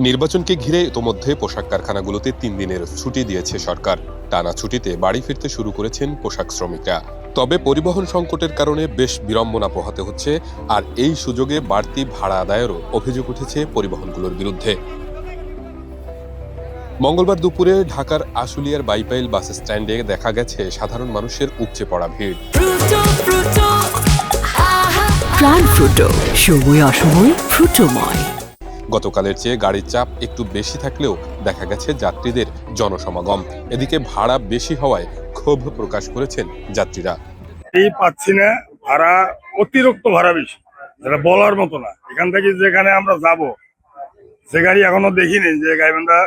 নির্বাচনকে ঘিরে ইতোমধ্যে পোশাক কারখানাগুলোতে ৩ দিনের ছুটি দিয়েছে সরকার। টানা ছুটিতে বাড়ি ফিরতে শুরু করেছেন পোশাক শ্রমিকরা। তবে পরিবহন সংকটের কারণে বেশ বিড়ম্বনা পোহাতে হচ্ছে, আর এই সুযোগে বাড়তি ভাড়া আদায়েরও অভিযোগ উঠেছে পরিবহনগুলোর বিরুদ্ধে। মঙ্গলবার দুপুরে ঢাকার আশুলিয়ার বাইপাইল বাস স্ট্যান্ডে দেখা গেছে সাধারণ মানুষের উপচে পড়া ভিড়। প্রাণ ফ্রুটো, সময় অসময় ফ্রুটোময়। গতকালের চেয়ে গাড়ির চাপ একটু বেশি থাকলেও দেখা গেছে যাত্রীদের জনসমাগম। এদিকে ভাড়া বেশি হওয়ায় ক্ষোভ প্রকাশ করেছেন যাত্রীরা। এই পাচ্ছি না, ভাড়া অতিরিক্ত ভাড়া বেশি, যেটা বলার মতো না। এখান থেকে যেখানে আমরা যাব, সে গাড়ি এখনো দেখিনি যে গাইবান্ধা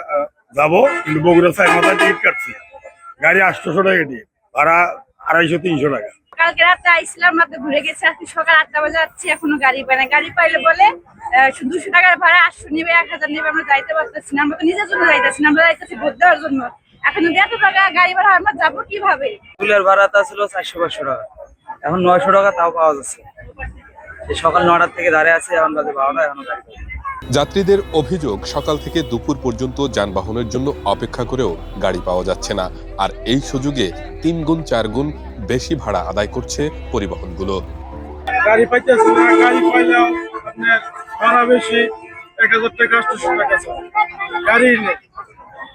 যাবো, কিন্তু বগুড়া সাইড মাথা টিকিট কাটছি, গাড়ি 800 টাকা টিকিট, ভাড়া 250-300 টাকা। কালকে রাতে আইছিলাম, রাতে ঘুরে গেছি, আজকে সকাল 8টা বাজে যাচ্ছি, এখনো গাড়ি পাই না। গাড়ি পাইলে বলে 200 টাকার ভাড়া 800 নিবে, 1000 নিবে, আমরা যাইতে পারতেছি না। আমরা তো নিজের জন্য যাইতেছি না, আমরা যাইতেছি ভোট দেওয়ার জন্য। এখন যদি এত টাকা গাড়ি ভাড়া, আমরা যাবো কিভাবে? স্কুলের ভাড়াটা ছিল 400-500 টাকা, এখন 900 টাকা তাও পাওয়া যাচ্ছে। সকাল 9টার থেকে দাঁড়িয়ে আছে, এখন বাজে 12টা, এখনো গাড়ি পাই না। যাত্রীদের অভিযোগ, সকাল থেকে দুপুর পর্যন্ত যানবাহনের জন্য অপেক্ষা করেও গাড়ি পাওয়া যাচ্ছে না, আর এই সুযোগে 3 গুণ 4 গুণ বেশি ভাড়া আদায় করছে পরিবহনগুলো। গাড়ি পাইতেছি না, গাড়ি পাইলেও আপনার ভাড়া বেশি, 1000 টাকা 800 টাকা গাড়ি নেই।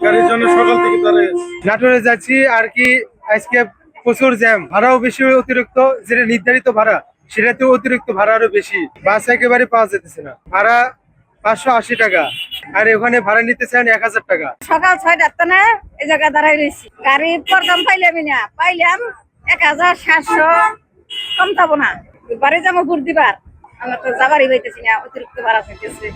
গাড়ির জন্য সকাল থেকে দাঁড়িয়ে নাটোরে যাচ্ছি আর কি। আজকে প্রচুর জ্যাম, ভাড়াও বেশি অতিরিক্ত, যেটা নির্ধারিত ভাড়া সেটাতেও অতিরিক্ত ভাড়া আরো বেশি। বাস একেবারে পাওয়া যেতেছে না, ভাড়া 580 টাকা, আর ওখানে ভাড়া নিতে চান 1000 টাকা। সকাল 6টার না এই জায়গায় দাঁড়াই রয়েছি, গাড়ি প্রথম পাইলামই না, পাইলাম 1700, কম যাবো না। বাড়ি যাবো ঘুর দিবার, আমরা তো যাবারই হইতেছি না, অতিরিক্ত ভাড়া থাকতেছে।